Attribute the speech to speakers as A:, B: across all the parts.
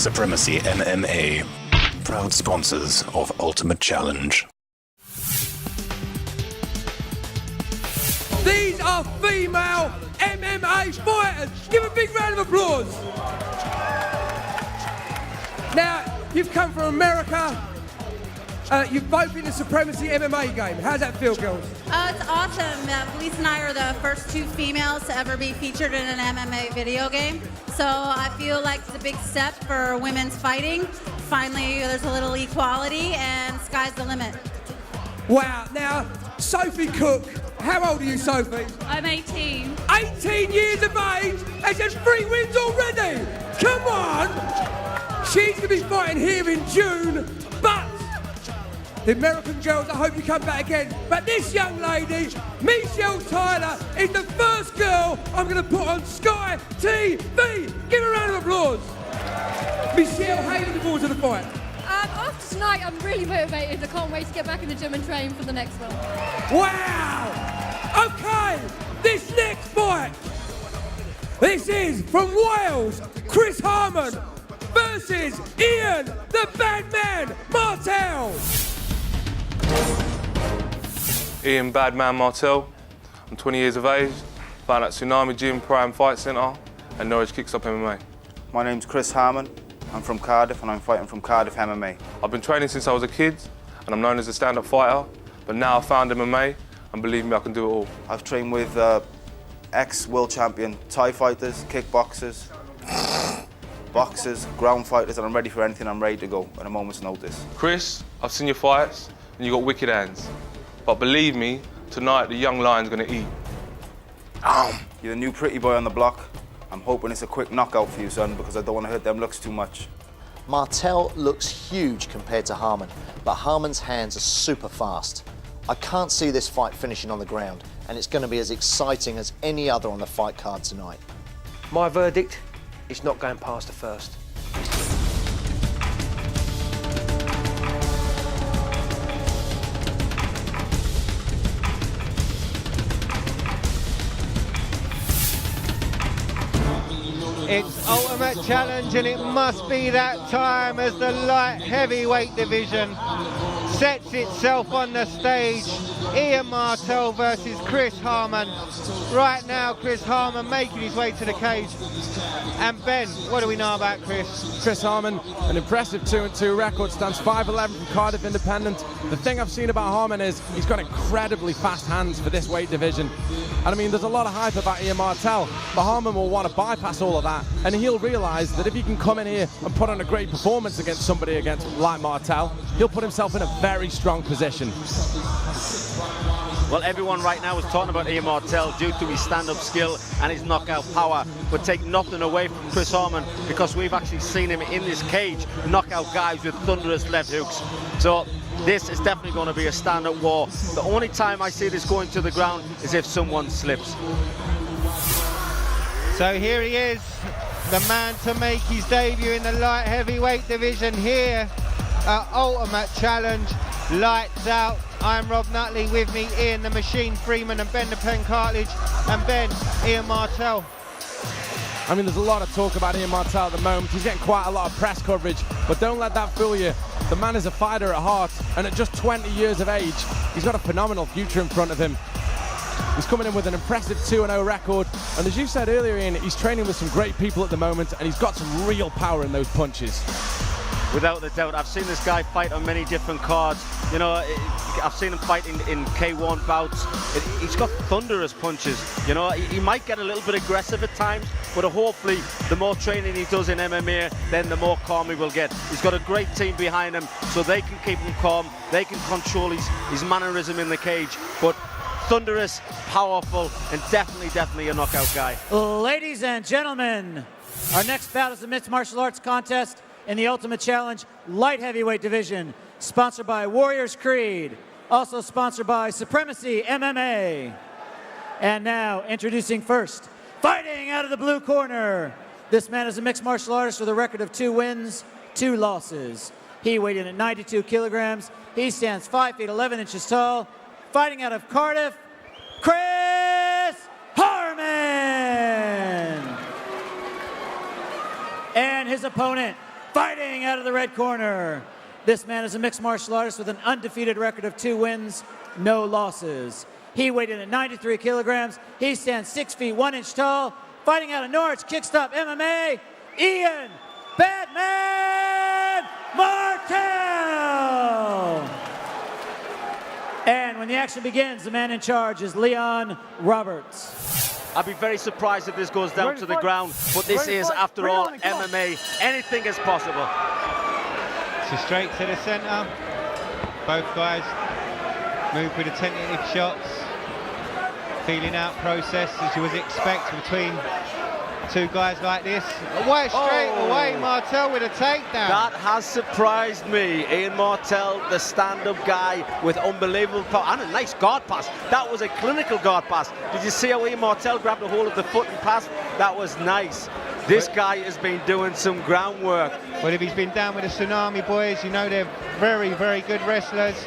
A: Supremacy MMA, proud sponsors of Ultimate Challenge.
B: These are female MMA fighters. Give a big round of applause. Now, you've come from America. You've both been in the Supremacy MMA game. How's that feel, girls?
C: It's awesome. Felice and I are the first two females to ever be featured in an MMA video game. So I feel like it's a big step for women's fighting. Finally, there's a little equality and sky's the limit.
B: Wow. Now, Sophie Cook. How old are you, Sophie?
D: I'm 18.
B: 18 years of age and just 3 wins already. Come on. She's going to be fighting here in June, but the American girls, I hope you come back again. But this young lady, Michelle Tyler, is the first girl I'm going to put on Sky TV. Give her a round of applause. Michelle, how are you looking forward to the fight?
D: After tonight, I'm really motivated. I can't wait to get back in the gym and train for the next one.
B: Wow! Okay, this next fight. This is from Wales, Chris Harmon versus Ian, the bad man, Martel.
E: Ian Badman Martel. I'm 20 years of age, found at Tsunami Gym Prime Fight Centre and Norwich Kickstop MMA.
F: My name's Chris Harmon. I'm from Cardiff and I'm fighting from Cardiff MMA.
E: I've been training since I was a kid and I'm known as a stand-up fighter, but now I've found MMA and believe me, I can do it all.
F: I've trained with ex-world champion Thai fighters, kickboxers, boxers, ground fighters, and I'm ready for anything. I'm ready to go at a moment's notice.
E: Chris, I've seen your fights and you got wicked hands. But believe me, tonight the young lion's gonna eat.
F: You're the new pretty boy on the block. I'm hoping it's a quick knockout for you, son, because I don't want to hurt them looks too much.
G: Martel looks huge compared to Harmon, but Harmon's hands are super fast. I can't see this fight finishing on the ground, and it's going to be as exciting as any other on the fight card tonight.
H: My verdict is not going past the first.
I: It's Ultimate Challenge and it must be that time as the light heavyweight division sets itself on the stage. Ian Martel versus Chris Harmon. Right now, Chris Harmon making his way to the cage. And Ben, what do we know about Chris?
J: Chris Harmon, an impressive 2-2 record, stands 5'11" from Cardiff Independent. The thing I've seen about Harmon is he's got incredibly fast hands for this weight division. And I mean, there's a lot of hype about Ian Martel, but Harmon will want to bypass all of that, and he'll realise that if he can come in here and put on a great performance against somebody like Martel, he'll put himself in a very strong position.
K: Well, everyone right now is talking about Ian Martel due to his stand-up skill and his knockout power, but take nothing away from Chris Harmon because we've actually seen him in this cage knock out guys with thunderous left hooks. So this is definitely going to be a stand-up war. The only time I see this going to the ground is if someone slips.
I: So here he is, the man to make his debut in the light heavyweight division here at Ultimate Challenge. Lights out. I'm Rob Nutley, with me Ian the Machine Freeman and Ben the Pen Cartledge, and Ben, Ian Martel.
J: I mean, there's a lot of talk about Ian Martel at the moment. He's getting quite a lot of press coverage, but don't let that fool you. The man is a fighter at heart, and at just 20 years of age, he's got a phenomenal future in front of him. He's coming in with an impressive 2-0 record, and as you said earlier, Ian, he's training with some great people at the moment, and he's got some real power in those punches.
K: Without a doubt, I've seen this guy fight on many different cards. You know, I've seen him fight in K1 bouts. He's got thunderous punches. You know, he might get a little bit aggressive at times, but hopefully the more training he does in MMA, then the more calm he will get. He's got a great team behind him, so they can keep him calm. They can control his mannerism in the cage. But thunderous, powerful, and definitely a knockout guy.
L: Ladies and gentlemen, our next bout is a mixed martial arts contest in the Ultimate Challenge light heavyweight division, sponsored by Warriors Creed, also sponsored by Supremacy MMA. And now, introducing first, fighting out of the blue corner. This man is a mixed martial artist with a record of 2 wins, 2 losses. He weighed in at 92 kilograms. He stands 5 feet 11 inches tall. Fighting out of Cardiff, Chris Harmon. And his opponent, Fighting out of the red corner. This man is a mixed martial artist with an undefeated record of 2 wins, no losses. He weighed in at 93 kilograms. He stands 6 feet 1 inch tall. Fighting out of Norwich Kickstop MMA, Ian Batman Martel. And when the action begins, the man in charge is Leon Roberts.
K: I'd be very surprised if this goes down to the ground, but this is, after all, MMA. Anything is possible.
I: So straight to the centre. Both guys move with the tentative shots. Feeling out process, as you would expect between two guys like this. Away straight away, Martel with a takedown.
K: That has surprised me. Ian Martel, the stand-up guy with unbelievable power and a nice guard pass. That was a clinical guard pass. Did you see how Ian Martel grabbed a hold of the foot and passed? That was nice. This guy has been doing some groundwork.
I: Well, if he's been down with the Tsunami boys, you know they're very, very good wrestlers.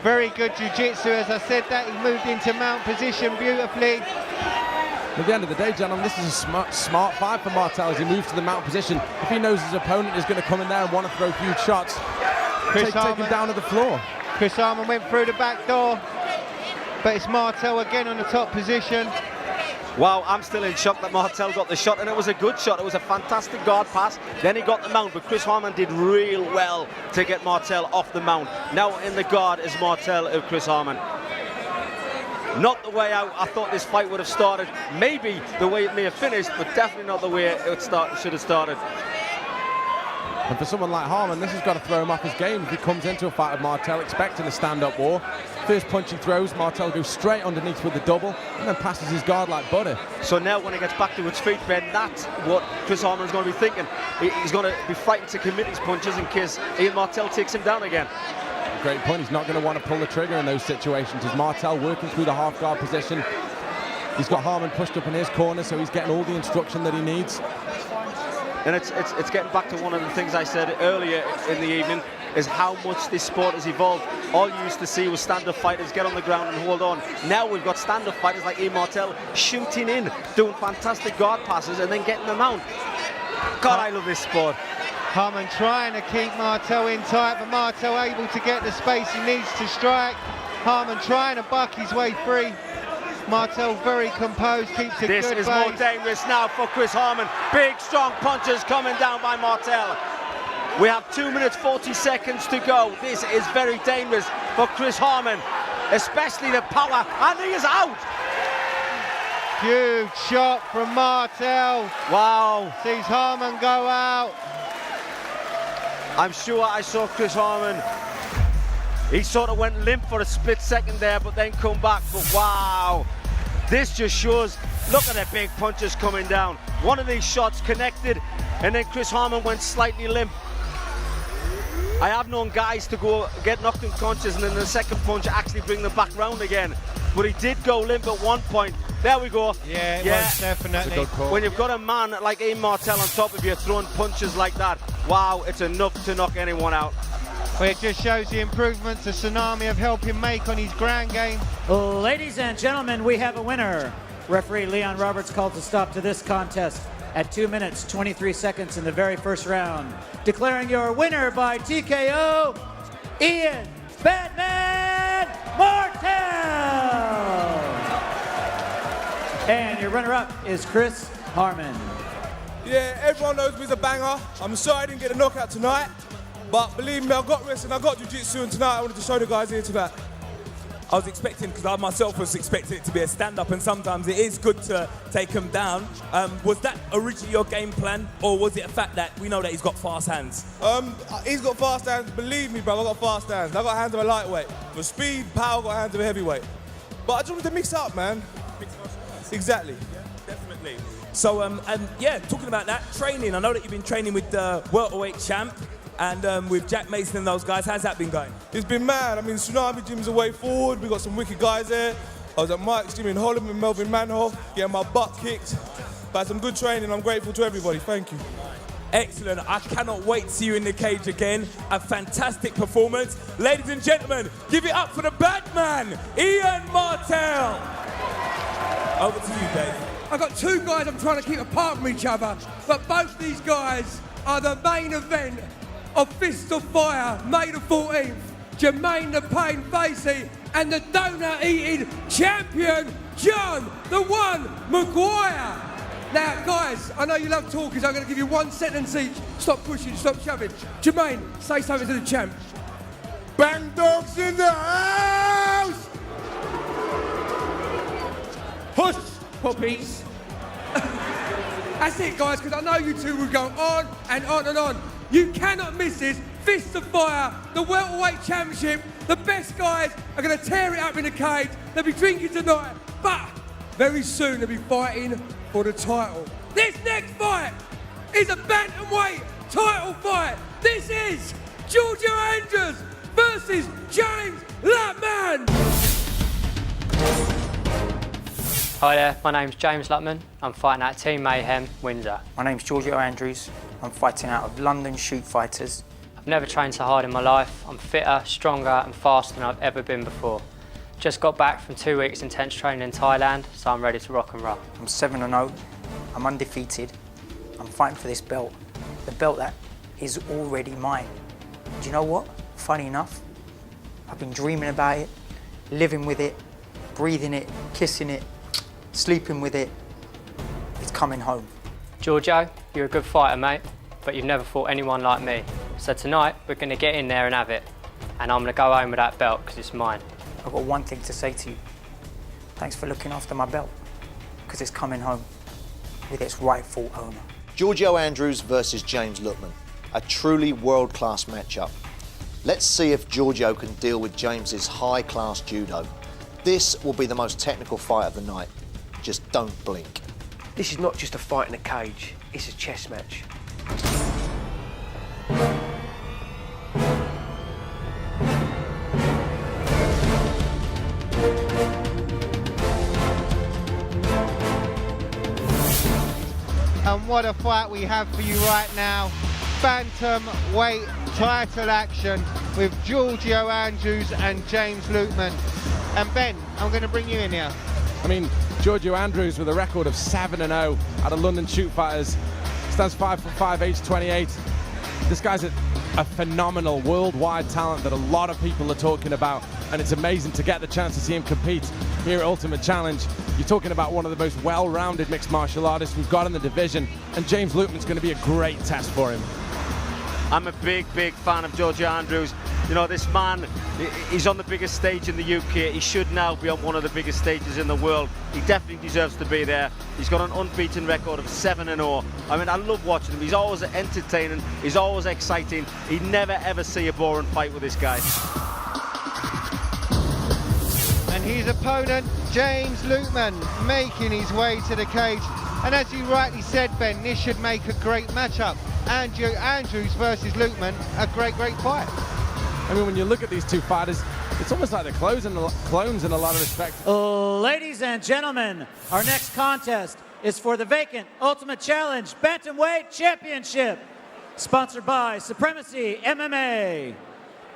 I: Very good jiu-jitsu. As I said that, he moved into mount position beautifully.
J: At the end of the day, gentlemen, this is a smart fight for Martel as he moves to the mount position. If he knows his opponent is going to come in there and want to throw huge shots, take him down to the floor.
I: Chris Harmon went through the back door, but it's Martel again on the top position.
K: Wow, I'm still in shock that Martel got the shot, and it was a good shot. It was a fantastic guard pass. Then he got the mount, but Chris Harmon did real well to get Martel off the mount. Now in the guard is Martel of Chris Harmon. Not the way I thought this fight would have started. Maybe the way it may have finished, but definitely not the way it should have started.
J: And for someone like Harmon, this has got to throw him off his game. If he comes into a fight with Martel expecting a stand-up war, first punch he throws, Martel goes straight underneath with the double and then passes his guard like butter.
K: So now when he gets back to his feet, Ben, that's what Chris Harmon's going to be thinking. He's going to be frightened to commit his punches in case Ian Martel takes him down again.
J: Great point. He's not going to want to pull the trigger in those situations. As Martel working through the half guard position, he's got Harmon pushed up in his corner, so he's getting all the instruction that he needs.
K: And it's getting back to one of the things I said earlier in the evening, is how much this sport has evolved. All you used to see was stand-up fighters get on the ground and hold on. Now we've got stand-up fighters like Ian Martel shooting in, doing fantastic guard passes and then getting them out. God, I love this sport.
I: Harmon trying to keep Martel in tight, but Martel able to get the space he needs to strike. Harmon trying to buck his way free. Martel very composed, keeps a good base.
K: This is more dangerous now for Chris Harmon. Big, strong punches coming down by Martel. We have 2 minutes 40 seconds to go. This is very dangerous for Chris Harmon, especially the power, and he is out.
I: Huge shot from Martel.
K: Wow.
I: Sees Harmon go out.
K: I'm sure I saw Chris Harmon. He sort of went limp for a split second there, but then come back. But wow, this just shows, look at the big punches coming down. One of these shots connected, and then Chris Harmon went slightly limp. I have known guys to go get knocked unconscious and then the second punch actually bring them back round again. But he did go limp at one point. There we go.
I: Yeah, it was definitely.
K: When you've got a man like Ian Martel on top of you throwing punches like that, wow, it's enough to knock anyone out.
I: Well, it just shows the improvements the Tsunami have helped him make on his ground game.
L: Ladies and gentlemen, we have a winner. Referee Leon Roberts called to stop to this contest at 2 minutes, 23 seconds in the very first round. Declaring your winner by TKO, Ian Batman Martel! And your runner-up is Chris Harmon.
B: Yeah, everyone knows me as a banger. I'm sorry I didn't get a knockout tonight, but believe me, I've got wrestling, I've got jiu-jitsu, and tonight I wanted to show the guys here tonight. I was expecting, because I myself was expecting it to be a stand-up, and sometimes it is good to take him down. Was that originally your game plan, or was it a fact that we know that he's got fast hands? He's got fast hands, believe me, bro, I've got fast hands. I've got hands of a lightweight. For speed, power, I've got hands of a heavyweight. But I just wanted to mix up, man. Exactly. Yeah, definitely. So, yeah, talking about that, training. I know that you've been training with the welterweight champ and with Jack Mason and those guys. How's that been going? It's been mad. I mean, Tsunami Gym's a way forward. We've got some wicked guys there. I was at Mike's Gym in Holland with Melvin Manhoff, getting my butt kicked. But had some good training. I'm grateful to everybody. Thank you. Excellent. I cannot wait to see you in the cage again. A fantastic performance. Ladies and gentlemen, give it up for the Batman, Ian Martel. Over to you, Dave. I've got two guys I'm trying to keep apart from each other, but both these guys are the main event of Fist of Fire, May the 14th. Jermaine the Pain Facey and the donut-eating champion, John the One Maguire. Now, guys, I know you love talking, so I'm going to give you 1 sentence each. Stop pushing, stop shoving. Jermaine, say something to the champ. Bang dogs in the house! Hush, puppies. That's it, guys, because I know you two will go on and on and on. You cannot miss this. Fist of Fire, the welterweight championship. The best guys are going to tear it up in the cage. They'll be drinking tonight, but very soon they'll be fighting for the title. This next fight is a bantamweight title fight. This is Giorgio Andrews versus James Lutman.
M: Hi there, my name's James Lutman. I'm fighting at Team Mayhem, Windsor.
N: My name's Giorgio Andrews. I'm fighting out of London Shoot Fighters.
M: I've never trained so hard in my life. I'm fitter, stronger and faster than I've ever been before. Just got back from 2 weeks intense training in Thailand, so I'm ready to rock and roll.
N: I'm 7-0. I'm undefeated. I'm fighting for this belt. The belt that is already mine. Do you know what? Funny enough, I've been dreaming about it, living with it, breathing it, kissing it, sleeping with it. It's coming home.
M: Giorgio, you're a good fighter, mate, but you've never fought anyone like me. So tonight, we're going to get in there and have it. And I'm going to go home with that belt because it's mine.
N: I've got one thing to say to you. Thanks for looking after my belt, because it's coming home with its rightful owner.
G: Giorgio Andrews versus James Lutman. A truly world-class matchup. Let's see if Giorgio can deal with James's high-class judo. This will be the most technical fight of the night. Just don't blink.
H: This is not just a fight in a cage, it's a chess match.
I: And what a fight we have for you right now. Bantamweight title action with Giorgio Andrews and James Lutman. And Ben, I'm going to bring you in here.
J: I mean, Giorgio Andrews with a record of 7-0 out of London Shoot Fighters. Stands 5'5", age 28. This guy's a phenomenal worldwide talent that a lot of people are talking about, and it's amazing to get the chance to see him compete here at Ultimate Challenge. You're talking about one of the most well-rounded mixed martial artists we've got in the division, and James Lutman's going to be a great test for him.
K: I'm a big fan of Giorgio Andrews. You know, this man, he's on the biggest stage in the UK. He should now be on one of the biggest stages in the world. He definitely deserves to be there. He's got an unbeaten record of 7-0. I mean, I love watching him. He's always entertaining. He's always exciting. He'd never, ever see a boring fight with this guy.
I: And his opponent, James Lutman, making his way to the cage. And as you rightly said, Ben, this should make a great matchup. Andrews versus Lutman, a great fight.
J: I mean, when you look at these two fighters, it's almost like they're clones in a lot of respects.
L: Ladies and gentlemen, our next contest is for the vacant Ultimate Challenge Bantamweight Championship, sponsored by Supremacy MMA.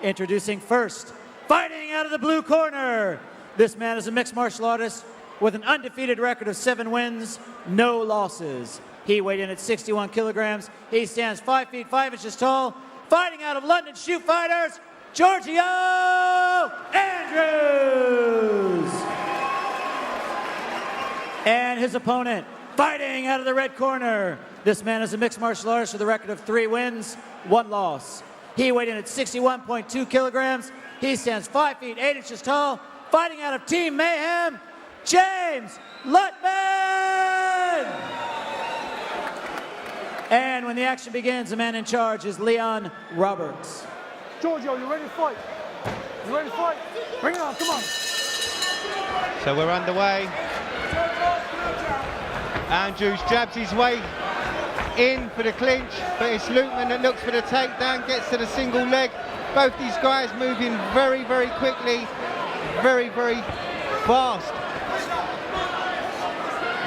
L: Introducing first, fighting out of the blue corner. This man is a mixed martial artist with an undefeated record of 7 wins, no losses. He weighed in at 61 kilograms. He stands 5 feet 5 inches tall. Fighting out of London Shoot Fighters, Giorgio Andrews. And his opponent, fighting out of the red corner. This man is a mixed martial artist with a record of 3 wins, 1 loss. He weighed in at 61.2 kilograms. He stands 5 feet 8 inches tall. Fighting out of Team Mayhem, James Lutman. And when the action begins, the man in charge is Leon Roberts.
O: Giorgio, you ready to fight? You ready to fight? Bring it on, come on.
I: So we're underway. Andrews jabs his way in for the clinch, but it's Lutman that looks for the takedown, gets to the single leg. Both these guys moving very quickly, very fast.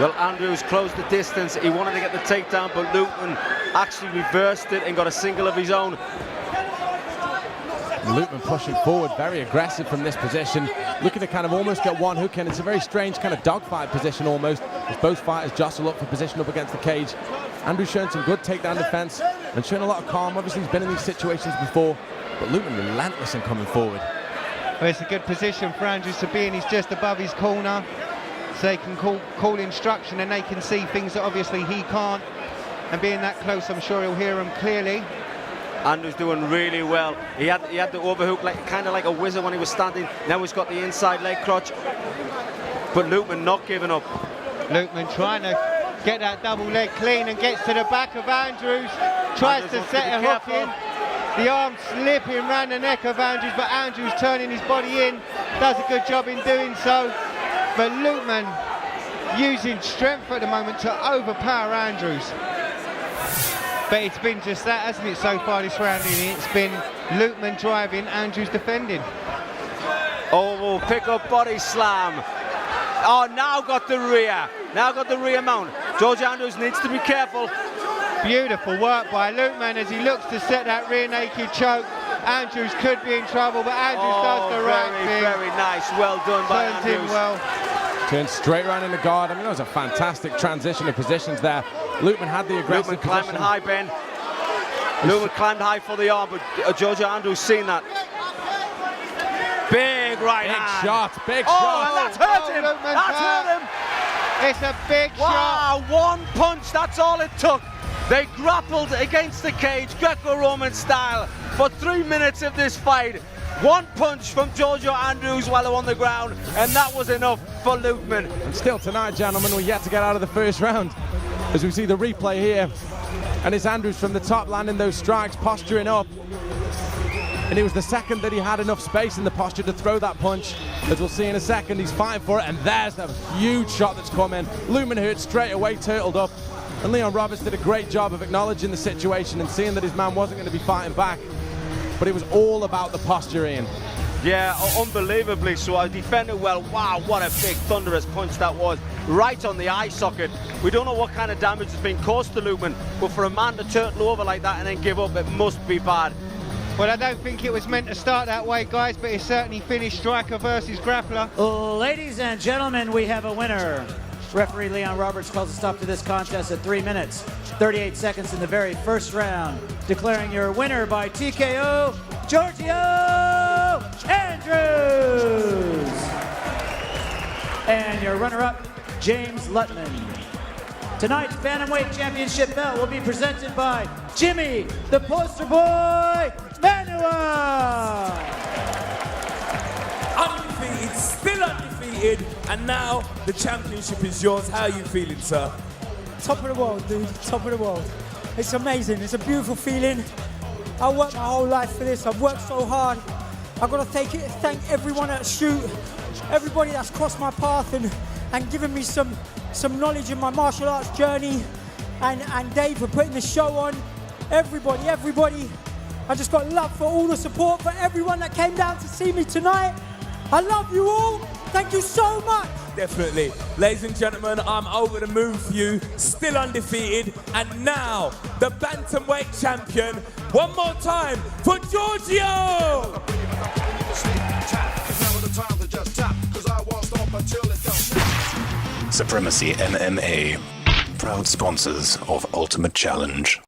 K: Well, Andrews closed the distance. He wanted to get the takedown, but Lutman actually reversed it and got a single of his own.
J: Lutman pushing forward, very aggressive from this position, looking to kind of almost get one hook in. It's a very strange kind of dogfight position almost, as both fighters jostle up for position up against the cage. Andrews showing some good takedown defense, and showing a lot of calm. Obviously, he's been in these situations before, but Lukeman relentless in coming forward.
I: Well, it's a good position for Andrews to be in. He's just above his corner, so they can call instruction, and they can see things that obviously he can't. And being that close, I'm sure he'll hear them clearly.
K: Andrews doing really well. He had the overhook kind of like a wizard when he was standing. Now he's got the inside leg crotch. But Lukeman not giving up.
I: Lukeman trying to get that double leg clean and gets to the back of Andrews. Tries to set a hook in. The arm slipping around the neck of Andrews, but Andrews turning his body in. Does a good job in doing so. But Lukeman using strength at the moment to overpower Andrews. But it's been just that, hasn't it, so far this round? It's been Lukeman driving, Andrews defending.
K: Oh, pick up body slam. Oh, now got the rear. Now got the rear mount. George Andrews needs to be careful.
I: Beautiful work by Lukeman as he looks to set that rear naked choke. Andrews could be in trouble, but Andrews does the right thing.
K: Very nice. Well done by Andrews.
I: Turns in well.
J: Turned straight around in the guard. I mean, that was a fantastic transition of positions there. Lukeman had the aggressive
K: Lukeman climbing high, Ben. Lukeman climbed high for the arm, but Georgia Andrews seen that. Big right hand.
J: Big
K: shot.
J: shot.
K: And that's hurt him. That's hurt him.
I: It's a big shot.
K: Wow, one punch, that's all it took. They grappled against the cage, Greco-Roman style, for 3 minutes of this fight. One punch from Giorgio Andrews while they're on the ground, and that was enough for Lukeman.
J: And still tonight, gentlemen, we're yet to get out of the first round. As we see the replay here, and it's Andrews from the top landing those strikes, posturing up. And it was the second that he had enough space in the posture to throw that punch. As we'll see in a second, he's fighting for it, and there's a huge shot that's come in. Lukeman hurt straight away, turtled up. And Leon Roberts did a great job of acknowledging the situation and seeing that his man wasn't going to be fighting back. But it was all about the posture, Ian.
K: Yeah, unbelievably so. I defended well. Wow, what a big thunderous punch that was. Right on the eye socket. We don't know what kind of damage has been caused to Lukeman, but for a man to turtle over like that and then give up, it must be bad.
I: Well, I don't think it was meant to start that way, guys, but it certainly finished striker versus grappler.
L: Ladies and gentlemen, we have a winner. Referee Leon Roberts calls a stop to this contest at 3 minutes, 38 seconds in the very first round, declaring your winner by TKO, Giorgio Andrews. And your runner-up, James Lutman. Tonight's Bantamweight Championship belt will be presented by Jimmy, the poster boy, Manuel.
P: Undefeated, still undefeated, and now the championship is yours. How are you feeling, sir?
Q: Top of the world, dude, top of the world. It's amazing, it's a beautiful feeling. I worked my whole life for this, I've worked so hard. I've got to thank everyone at Shoot, everybody that's crossed my path and given me some knowledge in my martial arts journey, and Dave for putting the show on. Everybody. I just got love for all the support, for everyone that came down to see me tonight. I love you all. Thank you so much.
P: Definitely. Ladies and gentlemen, I'm over the moon for you, still undefeated, and now the Bantamweight champion. One more time for Giorgio!
A: Supremacy MMA, proud sponsors of Ultimate Challenge.